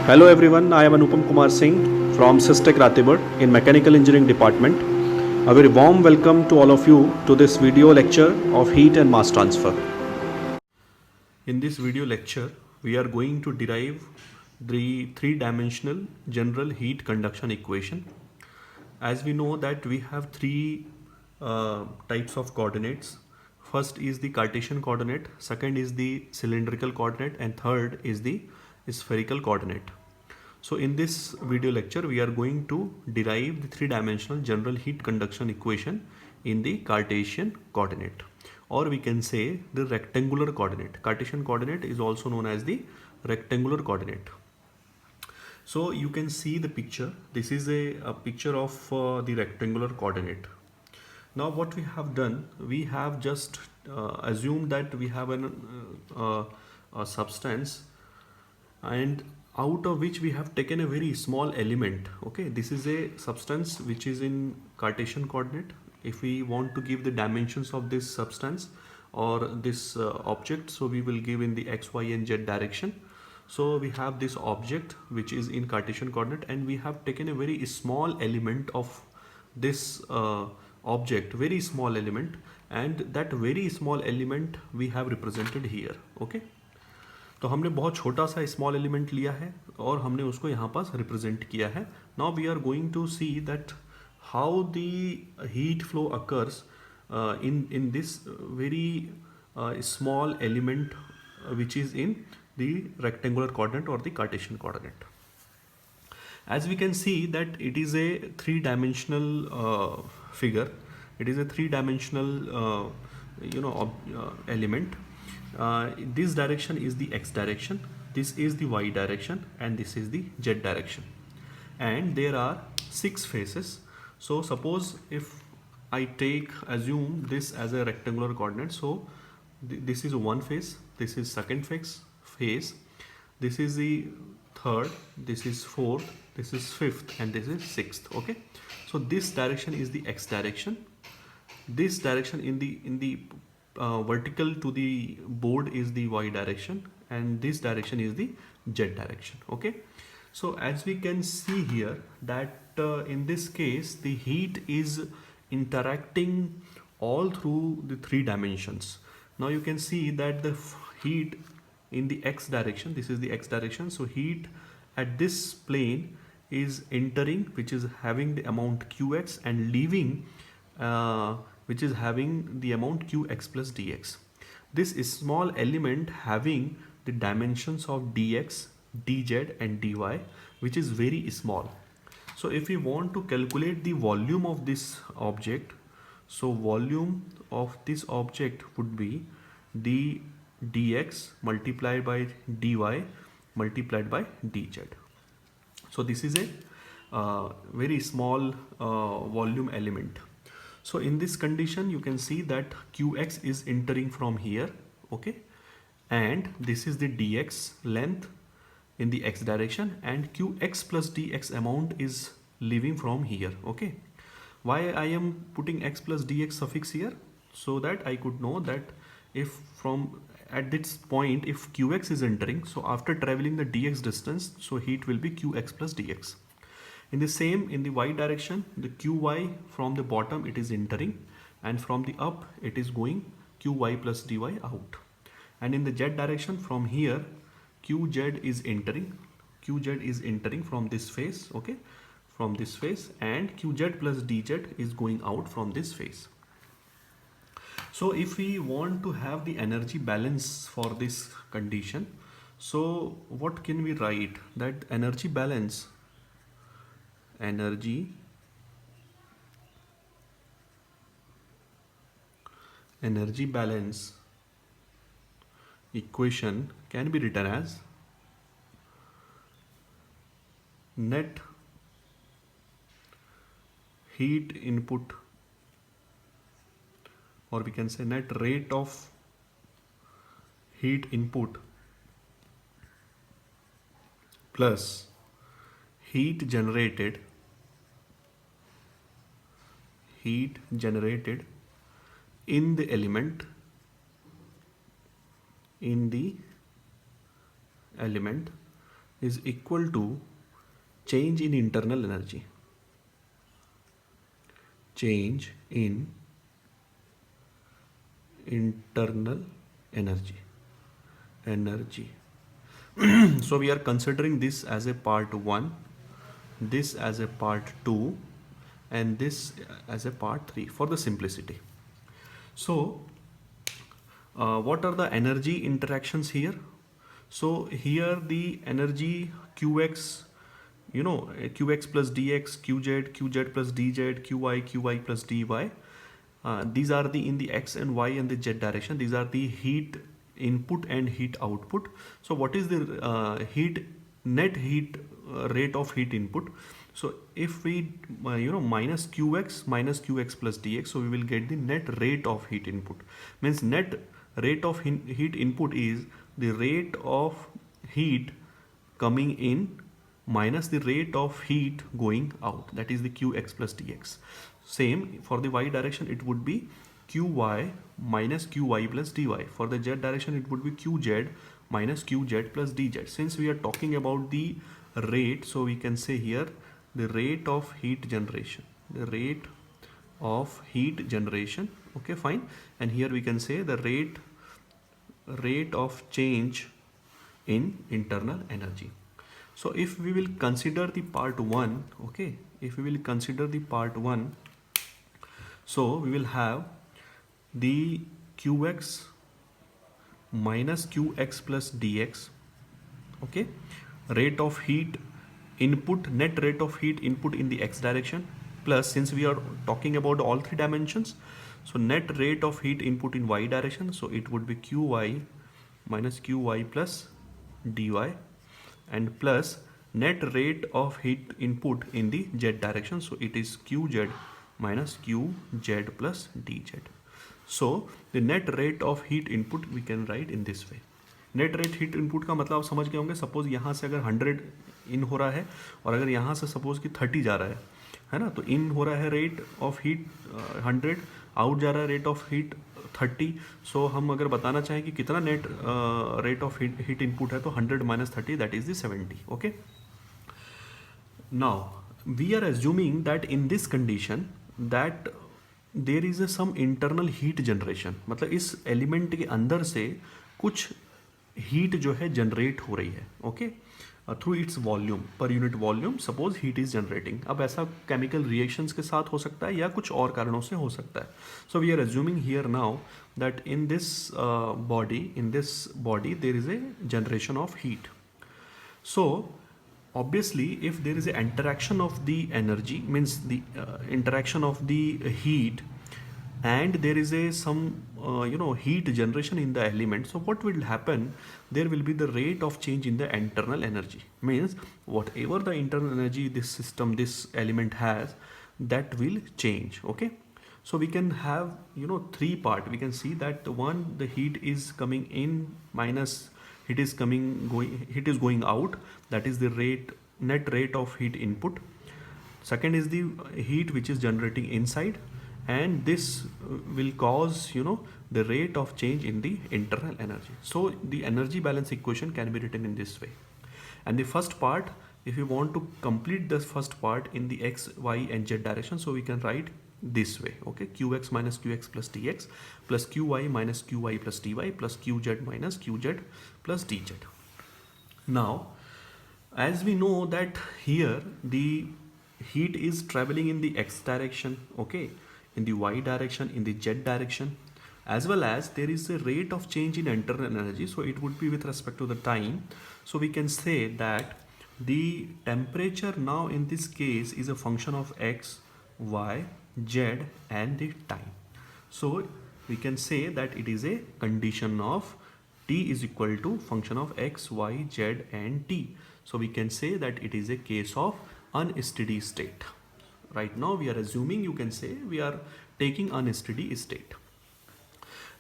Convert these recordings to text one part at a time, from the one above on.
Hello everyone, I am Anupam Kumar Singh from Systec Ratibad in Mechanical Engineering Department. A very warm welcome to all of you to this video lecture of heat and mass transfer. In this video lecture, we are going to derive the three-dimensional general heat conduction equation. As we know that we have three types of coordinates. First is the Cartesian coordinate, second is the cylindrical coordinate, and third is the spherical coordinate. So in this video lecture, we are going to derive the three-dimensional general heat conduction equation in the Cartesian coordinate, or we can say the rectangular coordinate. Cartesian coordinate is also known as the rectangular coordinate. So you can see the picture. This is a picture of the rectangular coordinate. Now what we have done, we have just assumed that we have a substance, and out of which we have taken a very small element. Okay, this is a substance which is in Cartesian coordinate. If we want to give the dimensions of this substance or this object, so we will give in the x, y and z direction. So we have this object which is in Cartesian coordinate, and we have taken a very small element of this object, very small element, and that very small element we have represented here. Okay, तो हमने बहुत छोटा सा small element लिया है और हमने उसको यहाँ पास रिप्रेजेंट किया है. Now we are going to see that how the heat flow occurs in this very small element which is in the rectangular coordinate or the Cartesian coordinate. As we can see that it is a three-dimensional figure. It is a three-dimensional element. This direction is the x direction, this is the y direction, and this is the z direction, and there are 6 faces. So suppose if I assume this as a rectangular coordinate, so this is one face, this is second face, this is the third, this is fourth, this is fifth, and this is sixth. Okay, so this direction is the x direction, this direction in the vertical to the board is the y direction, and this direction is the z direction. Okay, so as we can see here that in this case the heat is interacting all through the 3 dimensions. Now you can see that the heat in the x direction, this is the x direction, so heat at this plane is entering, which is having the amount qx, and leaving which is having the amount qx plus dx. This is small element having the dimensions of dx, dz and dy, which is very small. So if we want to calculate the volume of this object, so volume of this object would be the dx multiplied by dy multiplied by dz. So this is a very small volume element. So in this condition you can see that qx is entering from here. Okay, and this is the dx length in the x direction, and qx plus dx amount is leaving from here. Okay, why I am putting x plus dx suffix here? So that I could know that if from at this point if qx is entering, so after traveling the dx distance, so heat will be qx plus dx. In the same, in the y direction, the qy from the bottom it is entering, and from the up it is going qy plus dy out. And in the z direction, from here qz is entering from this face. Okay, from this face, and qz plus dz is going out from this face. So if we want to have the energy balance for this condition, so what can we write? That energy balance equation can be written as net heat input, or we can say net rate of heat input plus heat generated in the element is equal to change in internal energy. Change in internal energy. So we are considering this as a part 1, this as a part 2, and this as a part 3 for the simplicity. So what are the energy interactions here? So here the energy qx, qx plus dx, qz plus dz, qy plus dy. These are the in the x and y and the z direction. These are the heat input and heat output. So what is the net heat rate of heat input? So if we minus qx plus dx, so we will get the net rate of heat input. Means net rate of heat input is the rate of heat coming in minus the rate of heat going out, that is the qx plus dx. Same for the y direction, it would be qy minus qy plus dy. For the z direction, it would be qz minus qz plus dz. Since we are talking about the rate, so we can say here the rate of heat generation, okay, fine. And here we can say the rate of change in internal energy. So if we will consider the part 1, okay, so we will have the qx minus qx plus dx, okay, rate of heat input, net rate of heat input in the x direction, plus, since we are talking about all 3 dimensions, so net rate of heat input in y direction, so it would be qy minus qy plus dy, and plus net rate of heat input in the z direction, so it is qz minus qz plus dz. So the net rate of heat input we can write in this way. Net rate heat input का मतलब आप समझ गए होंगे. Suppose यहाँ से अगर 100 इन हो रहा है और अगर यहाँ से सपोज कि 30 जा रहा है ना, तो इन हो रहा है रेट ऑफ हीट 100, आउट जा रहा है रेट ऑफ हीट 30. सो हम अगर बताना चाहें कि कितना net rate of heat input है, तो 100 minus 30, that is the 70. Okay, now we are assuming that in this condition that there is some internal heat generation. मतलब इस एलिमेंट के अंदर से कुछ हीट जो है जनरेट हो रही है, okay, through its volume, per unit volume suppose heat is generating. अब ऐसा केमिकल रिएक्शंस के साथ हो सकता है या कुछ और कारणों से हो सकता है. So we are assuming here now that in this body there is a generation of heat. So obviously if there is a interaction of the energy, means the interaction of the heat, and there is a some heat generation in the element, so what will happen, there will be the rate of change in the internal energy. Means whatever the internal energy this system, this element has, that will change. Okay, so we can have 3 part. We can see that one, the heat is coming in minus heat is going out, that is the net rate of heat input. Second is the heat which is generating inside, and this will cause the rate of change in the internal energy. So the energy balance equation can be written in this way. And the first part, if you want to complete this first part in the x, y and z direction, so we can write this way. Okay, qx minus qx plus dx plus qy minus qy plus dy plus qz minus qz plus dz. Now as we know that here the heat is traveling in the x direction, okay, in the y direction, in the z direction, as well as there is a rate of change in internal energy, so it would be with respect to the time. So we can say that the temperature now in this case is a function of x, y, z and the time. So we can say that it is a condition of t is equal to function of x, y, z and t. So we can say that it is a case of unsteady state. Right now we are assuming, you can say we are taking unsteady state.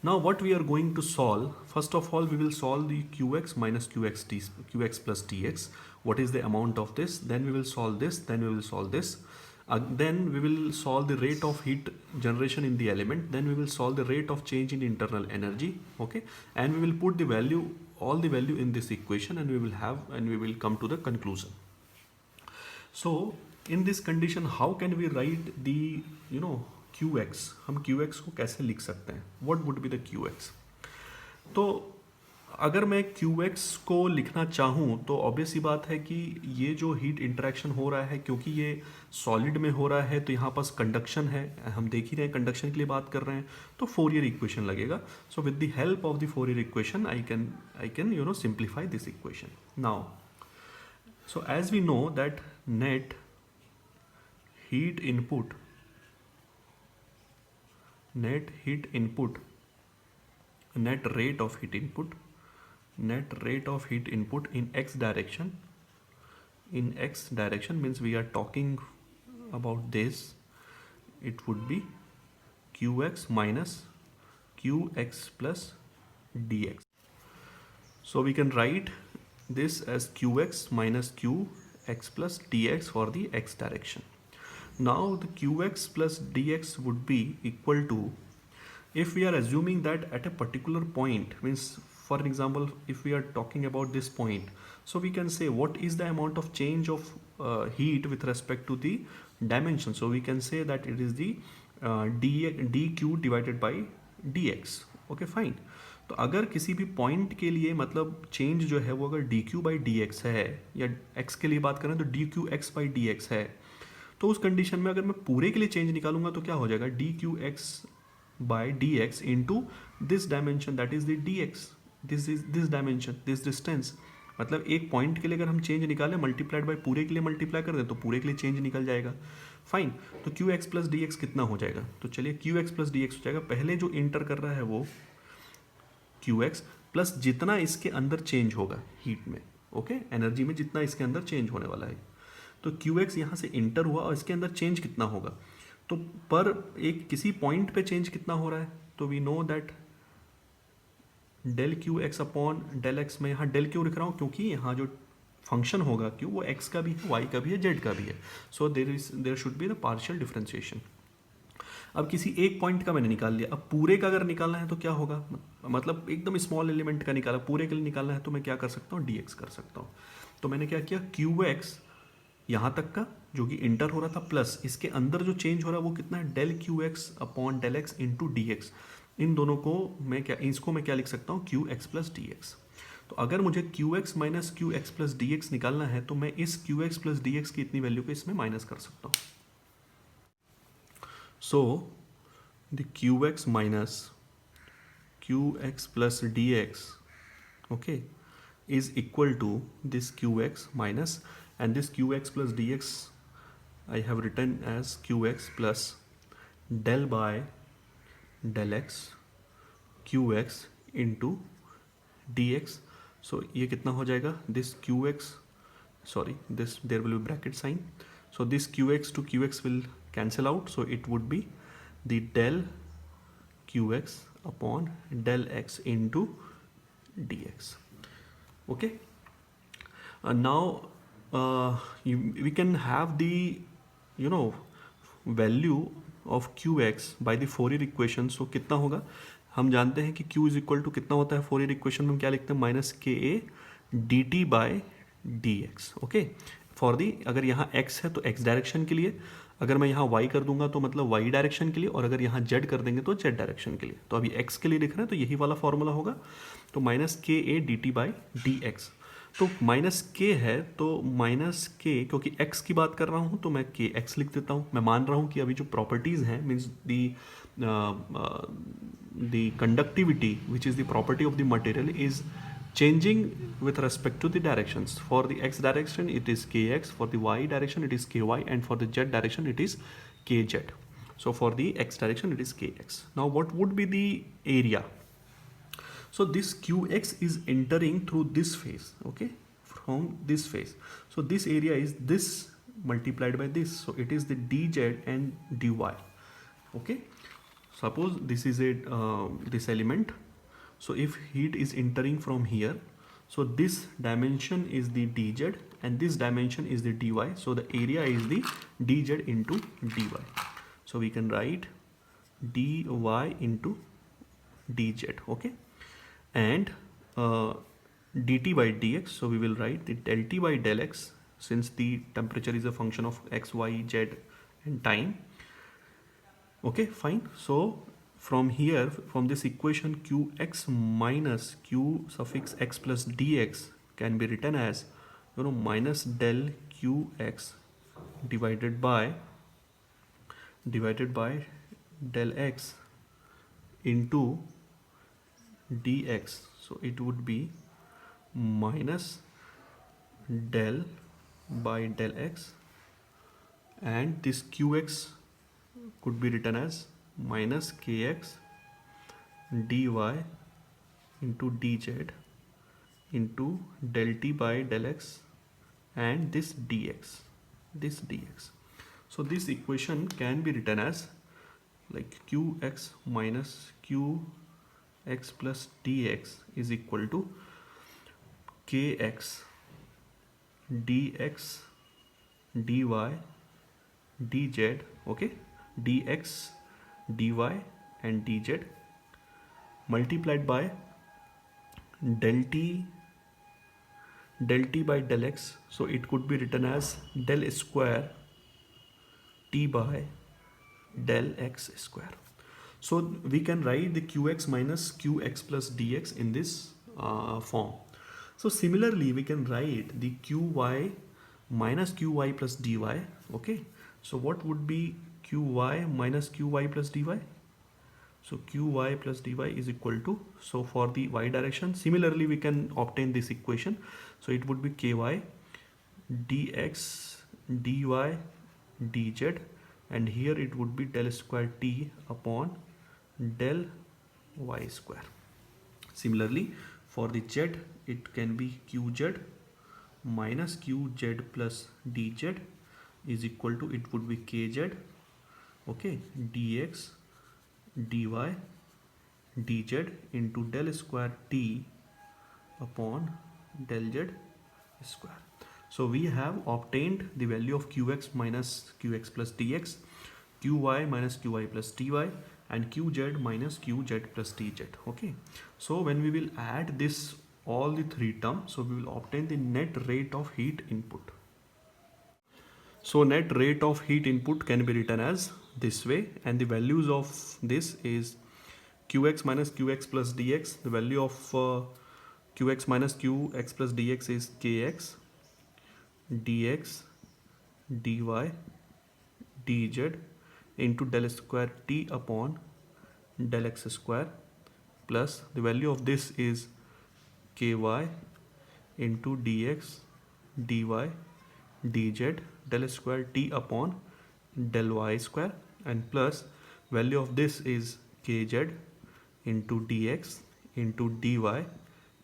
Now what we are going to solve, first of all we will solve the qx minus qx plus dx. What is the amount of this? Then we will solve this, then we will solve this. Then we will solve the rate of heat generation in the element. Then we will solve the rate of change in internal energy. Okay, and we will put the value all the value in this equation and we will come to the conclusion. So in this condition how can we write the qx, हम qx को कैसे लिख सकते हैं, what would be the qx? तो अगर मैं qx को लिखना चाहूँ तो ऑब्वियस ही बात है कि ये जो हीट इंटरेक्शन हो रहा है, क्योंकि ये सॉलिड में हो रहा है तो यहाँ पास कंडक्शन है, हम देख ही रहे हैं कंडक्शन के लिए बात कर रहे हैं, तो फोरियर इक्वेशन लगेगा. So with the help of the Fourier equation I can simplify this equation. Now so as we know that net heat input net rate of heat input in x direction means we are talking about this, it would be qx minus qx plus dx. So we can write this as qx minus qx plus dx for the x direction. Now the qx plus dx would be equal to, if we are assuming that at a particular point, means for example if we are talking about this point, so we can say what is the amount of change of heat with respect to the dimension. So we can say that it is the dq divided by dx. Okay, fine. तो अगर किसी भी point के लिए मतलब change जो है वो अगर dq by dx है, या x के लिए बात करें तो dqx by dx है, तो उस कंडीशन में अगर मैं पूरे के लिए चेंज निकालूंगा तो क्या हो जाएगा, dqx by dx into this dimension, that is the dx, this dimension, this distance. मतलब एक पॉइंट के लिए अगर हम चेंज निकालें मल्टीप्लाइड बाय पूरे के लिए मल्टीप्लाई कर दें तो पूरे के लिए चेंज निकल जाएगा. फाइन. तो qx प्लस dx कितना हो जाएगा, तो चलिए qx प्लस dx हो जाएगा, पहले जो इंटर कर रहा है वो qx प्लस जितना इसके अंदर चेंज होगा हीट में, ओके, एनर्जी में जितना इसके अंदर चेंज होने वाला है, तो qx यहाँ से इंटर हुआ और इसके अंदर चेंज कितना होगा, तो पर एक किसी पॉइंट पे चेंज कितना हो रहा है, तो we know that del Q X upon del X. में यहाँ डेल क्यू लिख रहा हूँ क्योंकि यहाँ जो फंक्शन होगा क्यू वो एक्स का भी है, वाई का भी है, जेड का भी है. So there should be the partial differentiation. अब किसी एक पॉइंट का मैंने निकाल लिया, अब पूरे का अगर निकालना है तो क्या होगा, मतलब एकदम स्मॉल एलिमेंट का निकाला, पूरे के लिए निकालना है तो मैं क्या कर सकता हूँ, dx कर सकता हूँ. तो मैंने क्या किया, qx यहाँ तक का जो कि इंटर हो रहा था प्लस इसके अंदर जो चेंज हो रहा है वो कितना है, del Q X upon del X into D X. इन दोनों को मैं क्या लिख सकता हूँ, Q X plus D X. तो अगर मुझे Q X minus Q X plus D X निकालना है तो मैं इस Q X plus D X की इतनी वैल्यू को इसमें माइनस कर सकता हूँ. So the Q X minus Q X plus D X, okay, is equal to this qx minus, and this qx plus dx I have written as qx plus del by del x qx into dx. So ये कितना हो जाएगा, this qx, sorry, this there will be bracket sign, so this qx to qx will cancel out, so it would be the del qx upon del x into dx. Okay, now we can have the value of qx by the Fourier equation. So कितना होगा, हम जानते हैं कि q is equal to कितना होता है Fourier equation में, हम क्या लिखते हैं, minus K A D T by D X. Okay, for the, अगर यहाँ x है तो x डायरेक्शन के लिए, अगर मैं यहाँ y कर दूंगा तो मतलब y डायरेक्शन के लिए, और अगर यहाँ z कर देंगे तो z डायरेक्शन के लिए. तो अभी x के लिए लिख रहे हैं तो यही वाला फॉर्मूला होगा, तो minus K A D T by D X. तो माइनस के है तो माइनस के, क्योंकि x की बात कर रहा हूँ तो मैं के एक्स लिख देता हूँ. मैं मान रहा हूँ कि अभी जो प्रॉपर्टीज़ हैं, means the conductivity which is the property of the material is changing with respect to the directions. For the x direction it is kx, for the y direction it is ky, and for the z direction it is kz. So for the x direction it is kx. Now what would be the area? So this qx is entering through this phase, okay, from this phase. So this area is this multiplied by this, so it is the dz and dy. Okay, suppose this is a this element. So if heat is entering from here, so this dimension is the dz and this dimension is the dy, so the area is the dz into dy. So we can write dy into dz, okay, and dt by dx. So we will write the del t by del x, since the temperature is a function of x, y, z and time. Okay, fine. So from here, from this equation, qx minus q suffix x plus dx can be written as, minus del qx divided by del x into dx. So it would be minus del by del x, and this qx could be written as minus kx dy into dz into del t by del x and this dx. So this equation can be written as like qx minus qx plus dx is equal to kx dx dy dz, okay, dx dy and dz multiplied by del t by del x. So it could be written as del square t by del x square. So we can write the qx minus qx plus dx in this form. So similarly we can write the qy minus qy plus dy. Okay, so what would be qy minus qy plus dy? So qy plus dy is equal to, so for the y direction similarly we can obtain this equation. So it would be ky dx dy dz, and here it would be del square t upon del y square. Similarly for the z, it can be qz minus qz plus dz is equal to, it would be kz, okay, dx dy dz into del square t upon del z square. So we have obtained the value of qx minus qx plus dx, qy minus qy plus dy and qz minus qz plus dz. Okay, so when we will add this all the three terms, so we will obtain the net rate of heat input. So net rate of heat input can be written as this way, and the values of this is qx minus qx plus dx. The value of qx minus qx plus dx is kx dx dy dz into del square t upon del x square, plus the value of this is ky into dx dy dz del square t upon del y square, and plus value of this is kz into dx into dy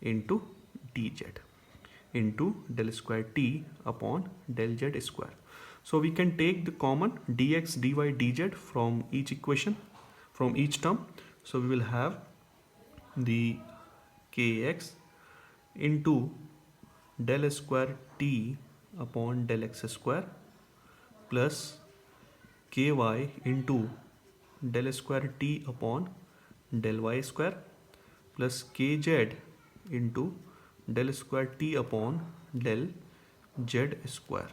into dz into del square t upon del z square. So we can take the common dx dy dz from each equation, from each term. So we will have the kx into del square t upon del x square plus ky into del square t upon del y square plus kz into del square t upon del z square,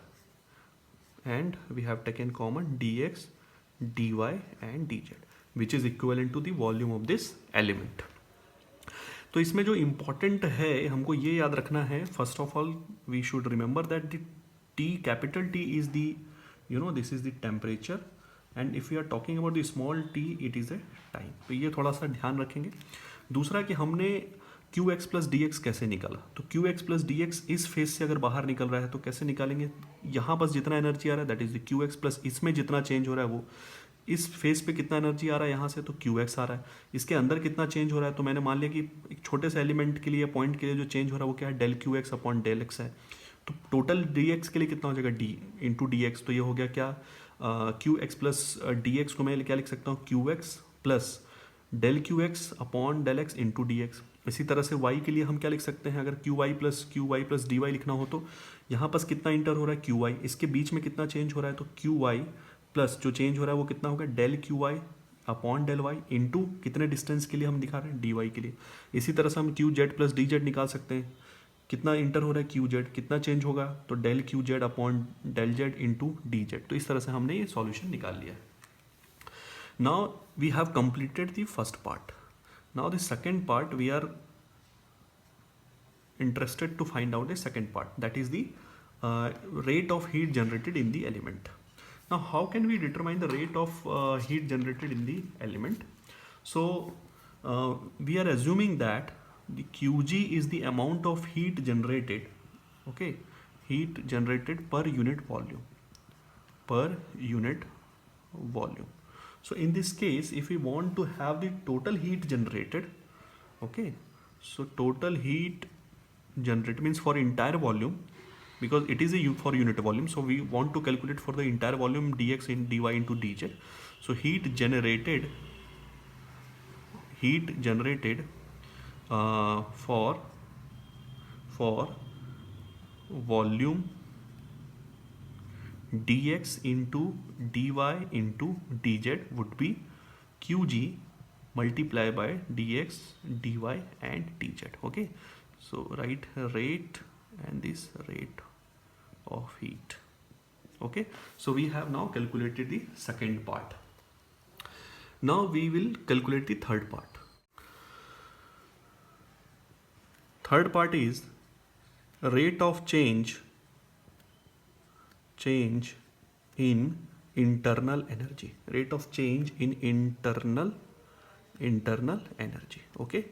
and we have taken common dx dy and dz, which is equivalent to the volume of this element. तो इसमें जो important है हमको ये याद रखना है, first of all we should remember that the T, capital T is the this is the temperature, and if you are talking about the small t it is a time. तो ये थोड़ा सा ध्यान रखेंगे. दूसरा कि हमने qx प्लस डी एक्स कैसे निकाला, तो qx प्लस डी एक्स इस फेज से अगर बाहर निकल रहा है तो कैसे निकालेंगे. यहाँ बस जितना एनर्जी आ रहा है that is the qx plus इसमें जितना चेंज हो रहा है वो इस फेज पे कितना एनर्जी आ रहा है यहाँ से, तो qx आ रहा है. इसके अंदर कितना चेंज हो रहा है, तो मैंने मान लिया कि एक छोटे से एलिमेंट के लिए, पॉइंट के लिए जो चेंज हो रहा है वो क्या है, del qx upon del X है. तो टोटल dx के लिए कितना हो जाएगा, d इंटू डी एक्स. तो ये हो गया क्या, qx प्लस डी एक्स को मैं क्या लिख सकता हूँ, qx plus del qx upon del X into D X. इसी तरह से y के लिए हम क्या लिख सकते हैं, अगर qy प्लस dy लिखना हो तो यहाँ पास कितना इंटर हो रहा है, qy, इसके बीच में कितना चेंज हो रहा है, तो qy प्लस जो चेंज हो रहा है वो कितना होगा, del qy upon del y into कितने डिस्टेंस के लिए हम दिखा रहे हैं, dy के लिए. इसी तरह से हम qz प्लस dz निकाल सकते हैं. कितना इंटर हो रहा है क्यू जेड, कितना चेंज होगा, तो del Q Z upon del Z into D Z. तो इस तरह से हमने ये सॉल्यूशन निकाल लिया। Now we have completed the first part. Now the second part we are interested to find out the second part, that is the rate of heat generated in the element. Now how can we determine the rate of heat generated in the element? So we are assuming that the Qg is the amount of heat generated, okay, heat generated per unit volume, per unit volume. So in this case, if we want to have the total heat generated, okay, so total heat generated means for entire volume, because it is a for unit volume, so we want to calculate for the entire volume dx in dy into dz. So heat generated for volume dx into dy into dz would be qg multiplied by dx dy and dz. Okay, so write rate and this rate of heat. Okay, so we have now calculated the second part. Now we will calculate the third part. Third part is rate of change in internal energy. Rate of change in internal energy. Okay,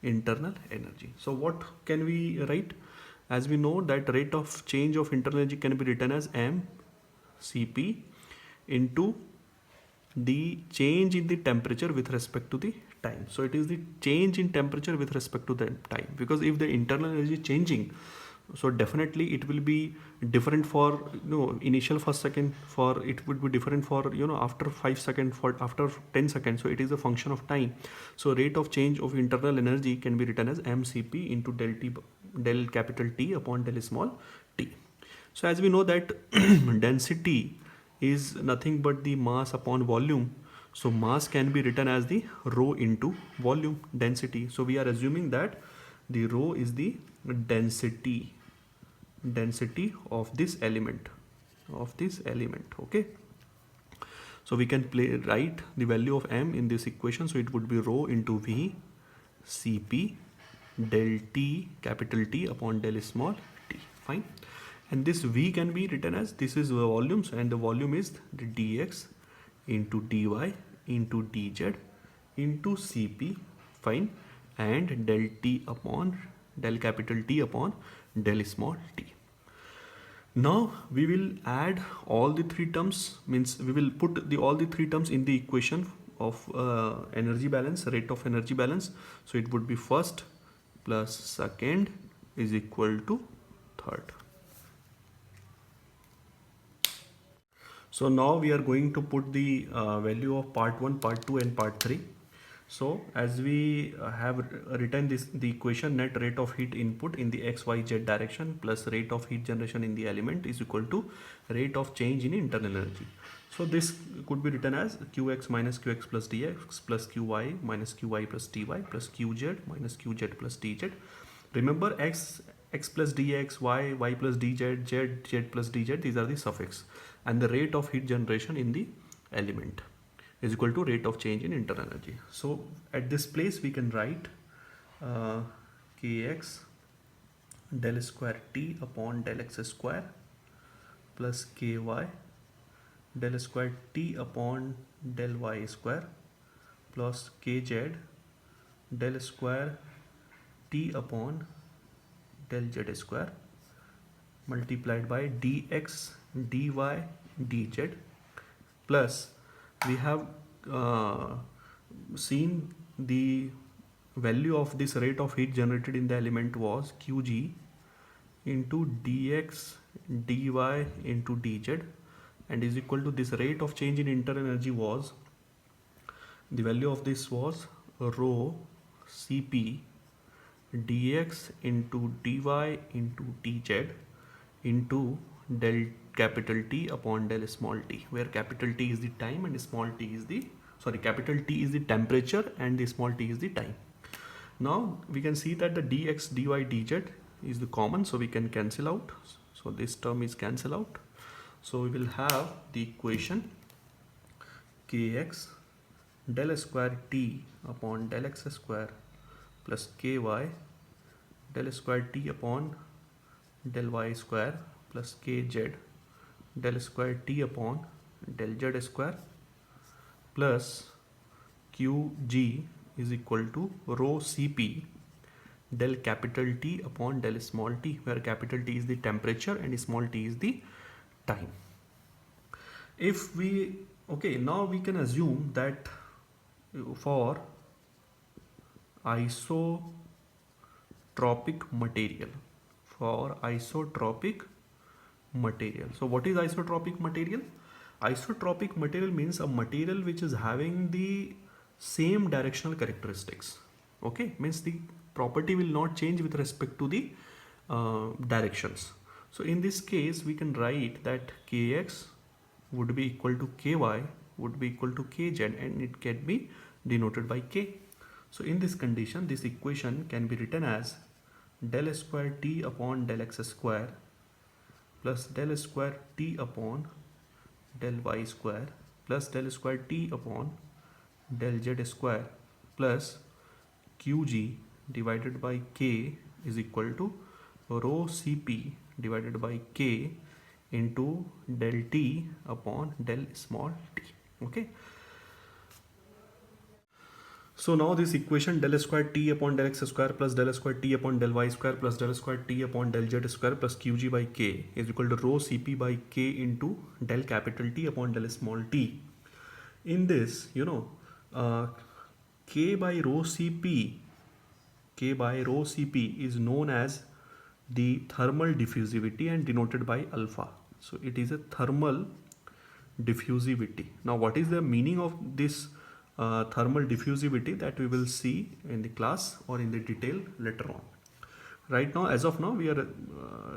internal energy. So what can we write? As we know that rate of change of internal energy can be written as mCp into the change in the temperature with respect to the time. So it is the change in temperature with respect to the time, because if the internal energy is changing, so definitely it will be different for initial first second, for it would be different for after 5 seconds, for after 10 seconds. So it is a function of time. So rate of change of internal energy can be written as mCp into del capital T upon del small t. So as we know that density is nothing but the mass upon volume. So mass can be written as the rho into volume density. So we are assuming that the rho is the density of this element, okay. So we can write the value of m in this equation. So it would be rho into v cp del t capital T upon del small t. Fine. And this v can be written as, this is volumes, and the volume is the dx into dy into dz into cp. Fine. And del t upon del capital T upon del small t. Now we will add all the three terms, means we will put all the three terms in the equation of energy balance, rate of energy balance. So it would be first plus second is equal to third. So now we are going to put the value of part 1, part 2 and part 3. So as we have written the equation, net rate of heat input in the x, y, z direction plus rate of heat generation in the element is equal to rate of change in internal energy. So this could be written as qx minus qx plus dx plus qy minus qy plus dy plus qz minus qz plus dz. Remember x plus dx, y plus dz, z plus dz, these are the suffix, and the rate of heat generation in the element is equal to rate of change in internal energy. So at this place we can write kx del square t upon del x square plus ky del square t upon del y square plus kz del square t upon del z square multiplied by dx dy dz, plus we have seen the value of this rate of heat generated in the element was qg into dx dy into dz, and is equal to this rate of change in internal energy was, the value of this was rho cp dx into dy into dz into del capital T upon del small t, where capital T is the time and small t is the, capital T is the temperature and the small t is the time. Now we can see that the dx dy dz is the common, so we can cancel out. So this term is cancel out. So we will have the equation kx del square t upon del x square plus ky del square t upon del y square plus kz del square t upon del z square plus qg is equal to rho cp del capital T upon del small t, where capital T is the temperature and small t is the time. If we, okay, now we can assume that for isotropic material, so what is isotropic material? Isotropic material means a material which is having the same directional characteristics. Okay, means the property will not change with respect to the directions. So in this case we can write that kx would be equal to ky would be equal to kz, and it can be denoted by k. So in this condition, this equation can be written as del square t upon del x square plus del square t upon del y square plus del square t upon del z square plus qg divided by k is equal to rho cp divided by k into del t upon del small t. Okay, so now this equation del square t upon del x square plus del square t upon del y square plus del square t upon del z square plus qg by k is equal to rho cp by k into del capital T upon del small t. In this, you know, k by rho cp is known as the thermal diffusivity and denoted by alpha. So it is a thermal diffusivity. Now what is the meaning of this thermal diffusivity, that we will see in the class or in the detail later on. Right now, as of now, we are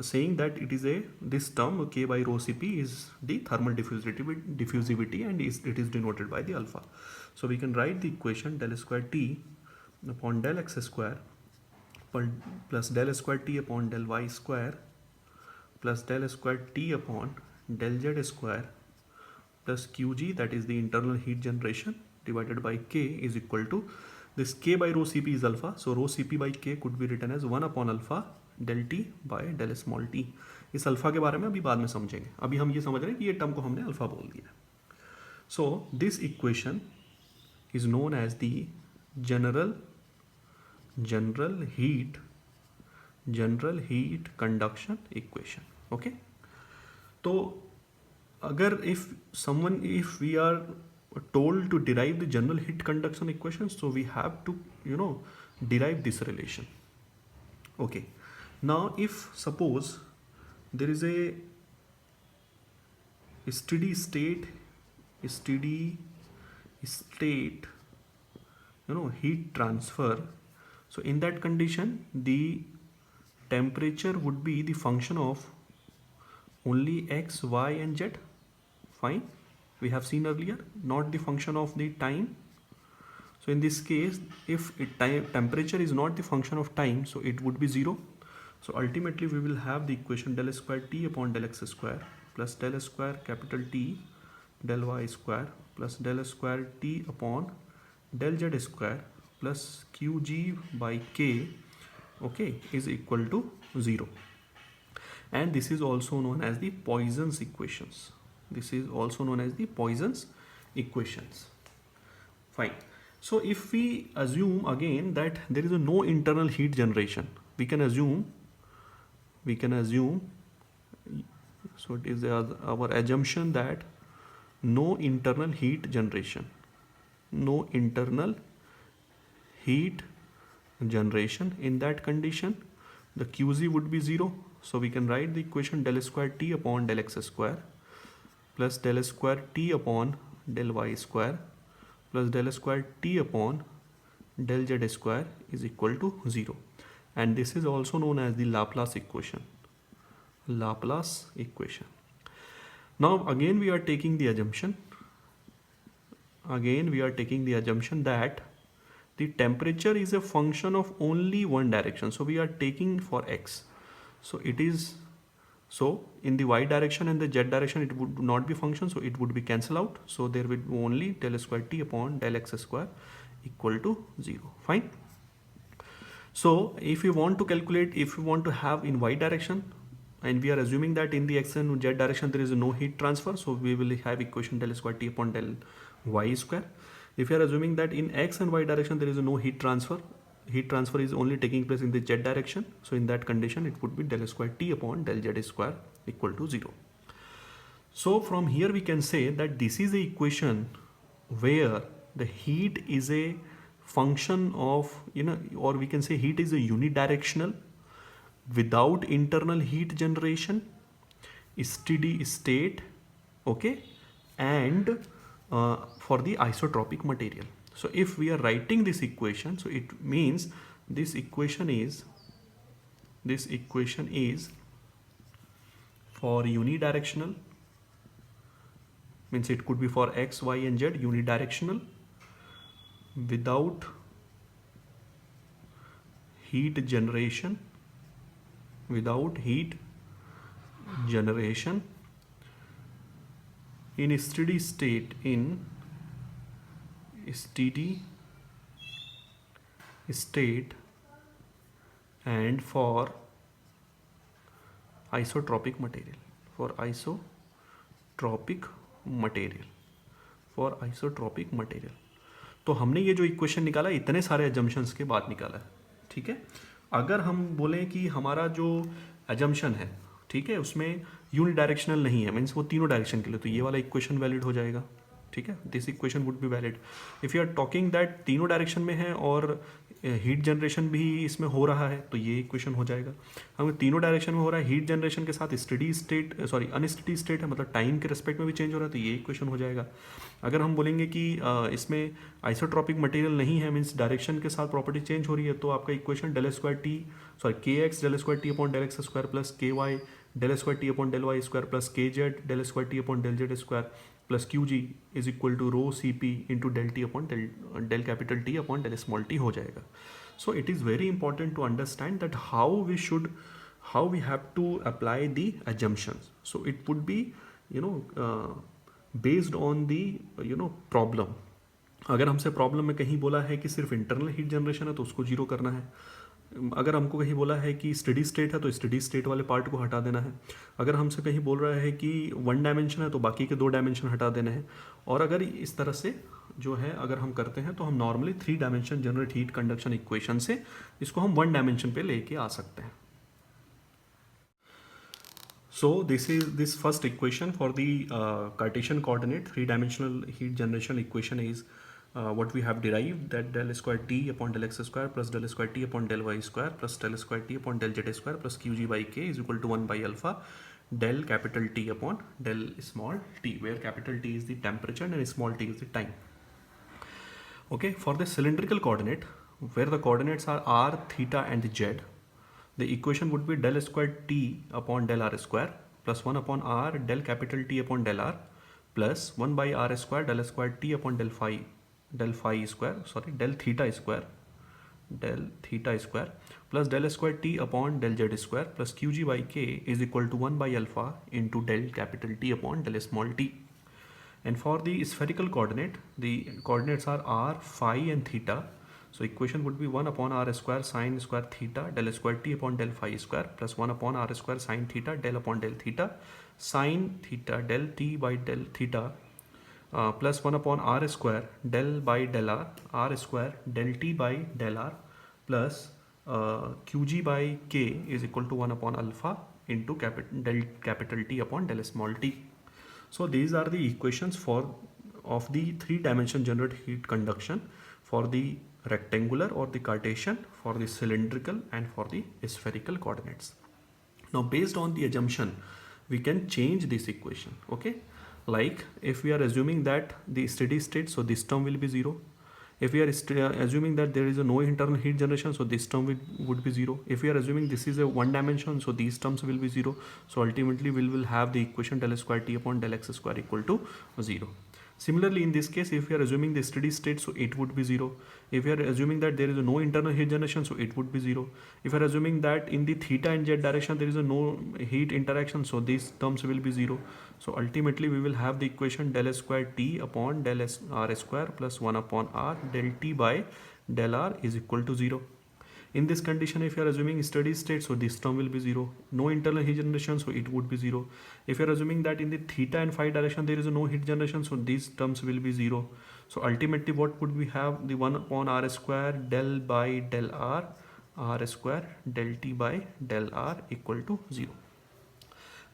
saying that it is this term k by rho cp is the thermal diffusivity and it is denoted by the alpha. So we can write the equation del square t upon del x square plus del square t upon del y square plus del square t upon del z square plus qg, that is the internal heat generation, divided by k is equal to this k by rho cp is alpha, so rho cp by k could be written as 1 upon alpha del t by del small t. इस alpha के बारे में अभी बाद में समझेंगे, अभी हम ये समझ रहे हैं कि ये टर्म को हमने अल्फा बोल दिया. So this equation is known as the general heat conduction equation. Okay, तो अगर if we are told to derive the general heat conduction equation, so we have to, you know, derive this relation. Okay, now if suppose there is a steady state, you know, heat transfer, so in that condition the temperature would be the function of only x, y and z. Fine, we have seen earlier, not the function of the time. So in this case, if temperature is not the function of time, so it would be 0. So ultimately we will have the equation del square t upon del x square plus del square capital T del y square plus del square t upon del z square plus qg by k, okay, is equal to 0. And this is also known as the Poisson's equations. Fine. So if we assume again that there is no internal heat generation, we can assume, so it is our assumption that no internal heat generation. In that condition, the qz would be 0. So we can write the equation del square t upon del x square plus del square t upon del y square plus del square t upon del z square is equal to 0. And this is also known as the Laplace equation. Now again we are taking the assumption that the temperature is a function of only one direction. So we are taking for x. So it is, so in the y direction and the z direction it would not be function, so it would be cancel out. So there will be only del square t upon del x square equal to 0. Fine. So if you want to calculate, if you want to have in y direction, and we are assuming that in the x and z direction there is no heat transfer, so we will have equation del square t upon del y square. If you are assuming that in x and y direction there is no heat transfer is only taking place in the z direction, so in that condition it would be del square t upon del z square equal to 0. So from here we can say that this is the equation where the heat is a function of, or we can say heat is a unidirectional without internal heat generation, steady state, okay, and for the isotropic material. So if we are writing this equation, so it means this equation is for unidirectional, means it could be for x, y and z, unidirectional without heat generation, in steady state, and for isotropic material, तो हमने ये जो equation निकाला इतने सारे assumptions के बाद निकाला है, ठीक है। अगर हम बोलें कि हमारा जो एजम्पशन है, ठीक है, उसमें यूनिडायरेक्शनल नहीं है, मीन्स वो तीनों डायरेक्शन के लिए, तो ये वाला इक्वेशन वैलिड हो जाएगा, ठीक है। This equation would be valid if you are talking that तीनों डायरेक्शन में है और हीट जनरेशन भी इसमें हो रहा है, तो ये इक्वेशन हो जाएगा। हमें तीनों डायरेक्शन में हो रहा है, हीट जनरेशन के साथ अनस्टेडी स्टेट है, मतलब टाइम के रिस्पेक्ट में भी चेंज हो रहा है, तो ये इक्वेशन हो जाएगा। अगर हम बोलेंगे कि इसमें आइसोट्रॉपिक मटेरियल नहीं है, मीन्स डायरेक्शन के साथ प्रॉपर्टी चेंज हो रही है, तो आपका equation K X del square T upon del X square plus K Y del square T upon del Y square plus K Z del square T upon del Z square plus Q G is equal to rho C P into del T upon del capital T upon del small T हो जाएगा। So it is very important to understand that how we have to apply the assumptions. So it would be based on the problem. अगर हमसे problem में कहीं बोला है कि सिर्फ इंटरनल हीट जनरेशन है तो उसको जीरो करना है। अगर हमको कहीं बोला है कि स्टडी स्टेट है तो स्टडी स्टेट वाले पार्ट को हटा देना है। अगर हमसे कहीं बोल रहा है कि वन डायमेंशन है तो बाकी के दो डायमेंशन हटा देने हैं। और अगर इस तरह से जो है अगर हम करते हैं तो हम normally 3 dimension generate heat conduction equation से इसको हम 1 डायमेंशन पे लेके आ सकते हैं। So this first equation for the Cartesian coordinate 3-dimensional heat generation equation is what we have derived, that del square t upon del x square plus del square t upon del y square plus del square t upon del z square plus qg by k is equal to 1 by alpha del capital T upon del small t, where capital T is the temperature and small t is the time. Okay, for the cylindrical coordinate where the coordinates are r, theta and z, the equation would be del square t upon del r square plus 1 upon r del capital T upon del r plus 1 by r square del square t upon del theta square plus del square t upon del z square plus qg by k is equal to 1 by alpha into del capital T upon del small t. And for the spherical coordinate, the coordinates are r, phi and theta. So equation would be 1 upon r square sine square theta del square t upon del phi square plus 1 upon r square sine theta del upon del theta sine theta del t by del theta plus 1 upon r square del by del r square del t by del r plus qg by k is equal to 1 upon alpha into del capital T upon del small t. So these are the equations of the 3-dimension general heat conduction for the rectangular or the Cartesian, for the cylindrical and for the spherical coordinates. Now based on the assumption we can change this equation. Okay, like if we are assuming that the steady state, so this term will be 0. If we are assuming that there is no internal heat generation, so this term would be 0. If we are assuming this is a 1 dimension, so these terms will be 0. So ultimately we will have the equation del square t upon del x square equal to 0. Similarly, in this case, if we are assuming the steady state, so it would be 0. If we are assuming that there is no internal heat generation, so it would be 0. If we are assuming that in the theta and z direction there is no heat interaction, so these terms will be 0. So ultimately we will have the equation del S square T upon del S R square plus 1 upon R del T by del R is equal to 0. In this condition, if you are assuming steady state, so this term will be 0. No internal heat generation, so it would be 0. If you are assuming that in the theta and phi direction there is no heat generation, so these terms will be 0. So ultimately what would we have? The 1 upon R square del by del R square del T by del R equal to 0.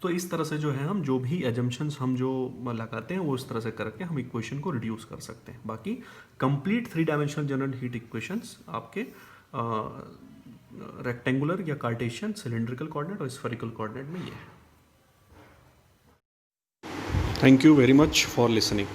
तो इस तरह से जो है हम जो भी assumptions हम जो लगाते हैं वो इस तरह से करके हम इक्वेशन को रिड्यूस कर सकते हैं. बाकी complete 3 dimensional general heat equations आपके रेक्टेंगुलर या कार्टेशियन, सिलेंड्रिकल कोऑर्डिनेट और स्फेरिकल कोऑर्डिनेट में ये है. Thank you very much for listening.